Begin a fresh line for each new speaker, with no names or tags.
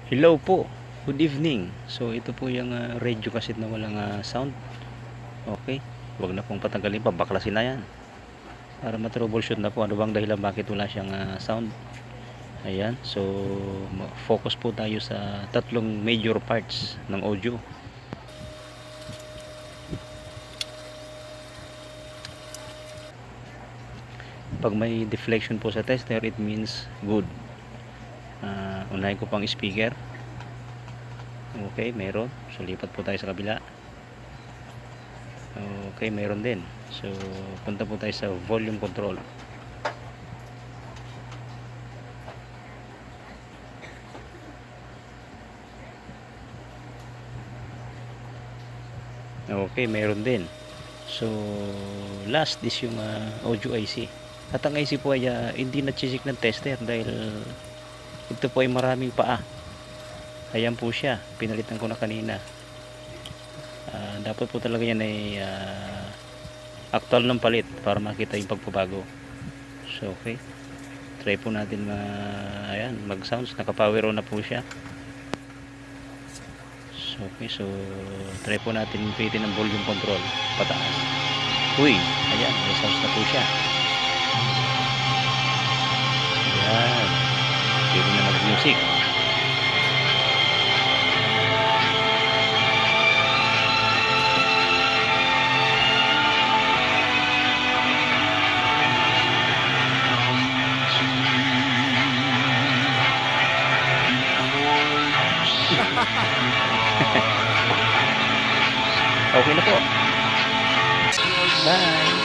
Hello po, good evening. So ito po yung radio cassette na walang sound. Okay, wag na pong patanggalin pa, baklasin na yan para ma-troubleshoot na po ano bang dahilan bakit wala siyang sound. Ayan, so focus po tayo sa tatlong major parts ng audio. Pag may deflection po sa tester, it means good. Unahin ko pang speaker. Okay, meron. So lipat po tayo sa kabila. Okay, meron din. So punta po tayo sa volume control. Okay, meron din. So last is yung audio IC. At ang IC po ay hindi na-check ng tester dahil ito po ay maraming paa. Ayan po siya, pinalitan ko na kanina. Dapat po talaga yan ay actual ng palit para makita yung pagbabago. So okay, try po natin ayan, mag sounds, naka power on na po siya. So okay, so try po natin pitin ng volume control pataas. Uy, ayan, may sounds na po siya. Ayan, pwede na mag music. Okay na po. Bye.